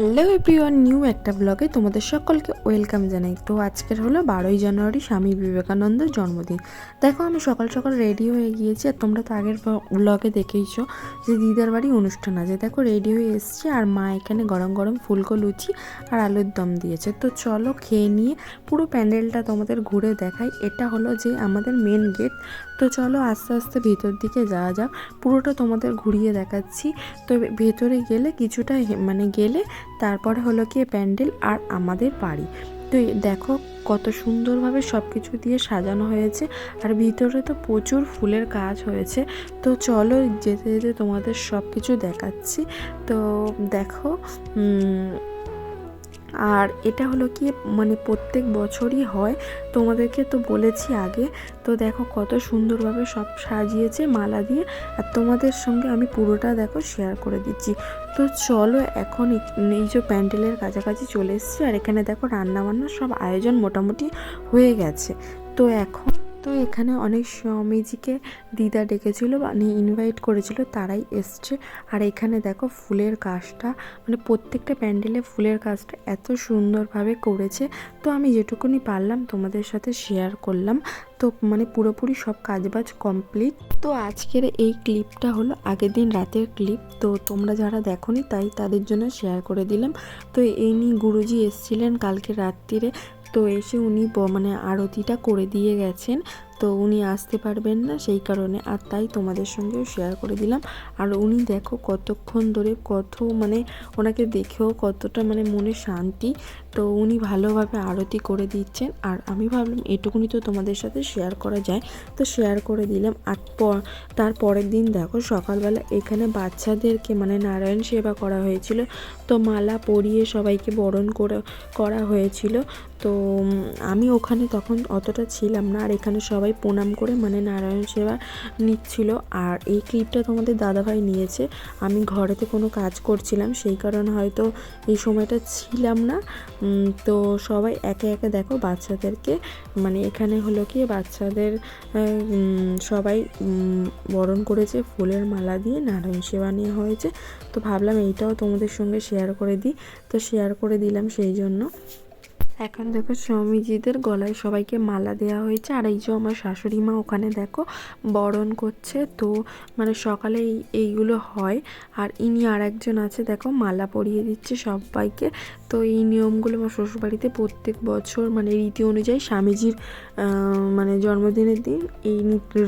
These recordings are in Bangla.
হ্যালো এভরিওয়ান, নিউ একটা ব্লগে তোমাদের সকলকে ওয়েলকাম জানাই। তো আজকের হলো 12ই জানুয়ারি, স্বামী বিবেকানন্দের জন্মদিন। দেখো আমি সকাল সকাল রেডি হয়ে গিয়েছি, আর তোমরা তো আগের ব্লগে দেখেইছো যে দিদার বাড়ি অনুষ্ঠান আছে। দেখো রেডি হয়ে এসছি, আর মা এখানে গরম গরম ফুলকো লুচি আর আলুর দম দিয়েছে। তো চলো খেয়ে নিয়ে পুরো প্যান্ডেলটা তোমাদের ঘুরে দেখাই। এটা হলো যে আমাদের মেন গেট। তো চলো আস্তে আস্তে ভেতর দিকে যাওয়া যাক, পুরোটা তোমাদের ঘুরিয়ে দেখাচ্ছি। তো ভেতরে গেলে কিছুটা গেলে তারপরে হলো কি প্যান্ডেল আর আমাদের বাড়ি। তো দেখো কত সুন্দরভাবে সব কিছু দিয়ে সাজানো হয়েছে, আর ভিতরে তো প্রচুর ফুলের কাজ হয়েছে। তো চলো যেতে যেতে তোমাদের সব কিছু দেখাচ্ছি। তো দেখো আর এটা হলো কি প্রত্যেক বছরই হয়, তোমাদেরকে তো বলেছি আগে। তো দেখো কত সুন্দরভাবে সব সাজিয়েছে মালা দিয়ে, আর তোমাদের সঙ্গে আমি পুরোটা দেখো শেয়ার করে দিচ্ছি। তো চলো এখন এই যে প্যান্ডেলের কাছাকাছি চলে এসেছি, আর এখানে দেখো রান্নাবান্না সব আয়োজন মোটামুটি হয়ে গেছে। তো এখানে অনেক স্বামীজিকে দিদা ডেকেছিল, ইনভাইট করেছিল, তারাই এসছে। আর এখানে দেখো ফুলের কাজটা প্রত্যেকটা প্যান্ডেলে ফুলের কাজটা এত সুন্দরভাবে করেছে। তো আমি যেটুকুনি পারলাম তোমাদের সাথে শেয়ার করলাম। তো পুরোপুরি সব কাজবাজ কমপ্লিট। তো আজকের এই ক্লিপটা হলো আগের দিন রাতের ক্লিপ। তো তোমরা যারা দেখোনি তাই তাদের জন্য শেয়ার করে দিলাম। তো এই নিয়ে গুরুজি এসেছিলেন কালকে রাত্রিরে। তো এসে উনি আরতিটা করে দিয়ে গেছেন। তো উনি আসতে পারবেন না সেই কারণে, আর তাই তোমাদের সঙ্গেও শেয়ার করে দিলাম। আর উনি দেখো কতক্ষণ ধরে ওনাকে দেখেও কতটা মনে শান্তি। তো উনি ভালোভাবে আরতি করে দিচ্ছেন, আর আমি ভাবলাম এটুকুনি তো তোমাদের সাথে শেয়ার করা যায়, তো শেয়ার করে দিলাম। আর তার পরের দিন দেখো সকালবেলা এখানে বাচ্চাদেরকে নারায়ণ সেবা করা হয়েছিল। তো মালা পরিয়ে সবাইকে বরণ করা হয়েছিল। তো আমি ওখানে তখন অতটা ছিলাম না, আর এখানে সবাই প্রণাম করে নারায়ণ সেবা নিচ্ছিল। আর এই ক্লিপটা তোমাদের দাদাভাই নিয়েছে, আমি ঘরেতে কোনো কাজ করছিলাম সেই কারণে হয়তো এই সময়টা ছিলাম না। তো সবাই একে একে দেখো বাচ্চাদেরকে এখানে হলো কি বাচ্চাদের সবাই বরণ করেছে ফুলের মালা দিয়ে, নারায়ণ সেবা নিয়ে হয়েছে। তো ভাবলাম এইটাও তোমাদের সঙ্গে শেয়ার করে দিই, তো শেয়ার করে দিলাম সেই জন্য। এখন দেখো স্বামীজিদের গলায় সবাইকে মালা দেওয়া হয়েছে, আর এই যে আমার শাশুড়ি মা ওখানে দেখো বরণ করছে। তো সকালে এইগুলো হয়, আর ইনি আর একজন আছে দেখো মালা পরিয়ে দিচ্ছে সবাইকে। তো এই নিয়মগুলো আমার শ্বশুরবাড়িতে প্রত্যেক বছর রীতি অনুযায়ী স্বামীজির জন্মদিনের দিন এই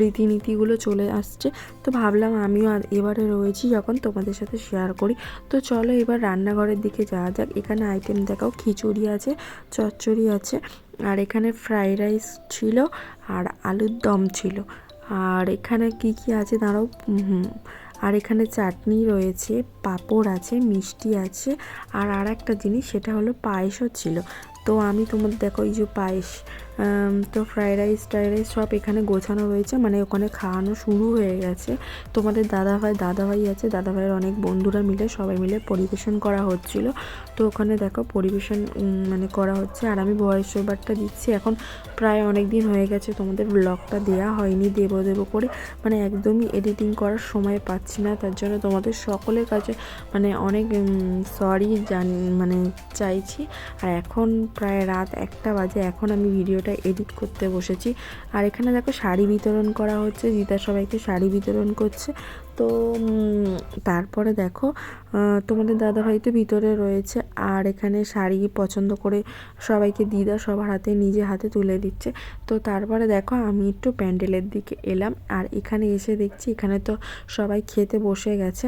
রীতিনীতিগুলো চলে আসছে। তো ভাবলাম আমিও এবারে রয়েছি যখন তোমাদের সাথে শেয়ার করি। তো চলো এবার রান্নাঘরের দিকে যাওয়া যাক। এখানে আইটেম দেখাও, খিচুড়ি আছে, চচ্চড়ি আছে, আর এখানে ফ্রাইড রাইস ছিল, আর আলুর দম ছিল। আর এখানে কি কি আছে দাঁড়াও, আর এখানে চাটনি রয়েছে, পাঁপড় আছে, মিষ্টি আছে, আর একটা জিনিস সেটা হলো পায়েসও ছিল। তো আমি তোমাদের দেখো এই যে পায়েস, তো ফ্রাইড রাইস সব এখানে গোছানো রয়েছে, ওখানে খাওয়ানো শুরু হয়ে গেছে। তোমাদের দাদাভাই আছে, দাদাভাইয়ের অনেক বন্ধুরা মিলে সবাই মিলে পরিবেশন করা হচ্ছিল। তো ওখানে দেখো পরিবেশন করা হচ্ছে, আর আমি ভয়েস ওভারটা দিচ্ছি। এখন প্রায় অনেক দিন হয়ে গেছে তোমাদের ব্লগটা দেওয়া হয়নি, দেবো করে একদমই এডিটিং করার সময় পাচ্ছি না। তার জন্য তোমাদের সকলের কাছে অনেক সরি চাইছি। আর এখন প্রায় রাত 1টা বাজে, এখন আমি ভিডিওটা এডিট করতে বসেছি। আর এখানে দেখো শাড়ি বিতরণ করা হচ্ছে, দিদা সবাইকে শাড়ি বিতরণ করছে। তো তারপরে দেখো তোমাদের দাদাভাই তো ভিতরে রয়েছে, আর এখানে শাড়ি পছন্দ করে সবাইকে দিদা সবার হাতে নিজে হাতে তুলে দিচ্ছে। তো তারপরে দেখো আমি একটু প্যান্ডেলের দিকে এলাম, আর এখানে এসে দেখছি এখানে তো সবাই খেতে বসে গেছে।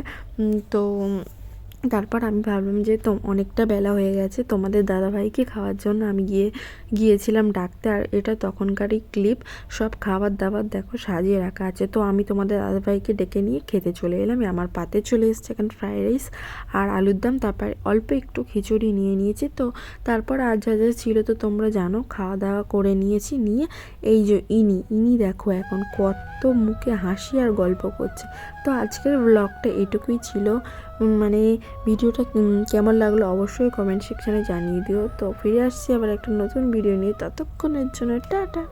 তো তারপর আমি ভাবলাম যে অনেকটা বেলা হয়ে গেছে, তোমাদের দাদাভাইকে খাওয়ার জন্য আমি গিয়েছিলাম ডাকতে। আর এটা তখনকারই ক্লিপ, সব খাবার দাবার দেখো সাজিয়ে রাখা আছে। তো আমি তোমাদের দাদাভাইকে ডেকে নিয়ে খেতে চলে এলাম। আমার পাতে চলে এসছে এখানে ফ্রাইড রাইস আর আলুর দম, তারপর অল্প একটু খিচুড়ি নিয়ে নিয়েছি। তো তারপর আর যা যা ছিল তো তোমরা জানো, খাওয়া দাওয়া করে নিয়েছি। নিয়ে এই যে ইনি দেখো এখন কত মুখে হাসি আর গল্প করছে। তো আজকের ব্লগটা এটুকুই ছিল। ভিডিওটা কেমন লাগলো অবশ্যই কমেন্ট সেকশানে জানিয়ে দিও। তো ফিরে আসছি আবার একটা নতুন ভিডিও নিয়ে, ততক্ষণের জন্য টাটা।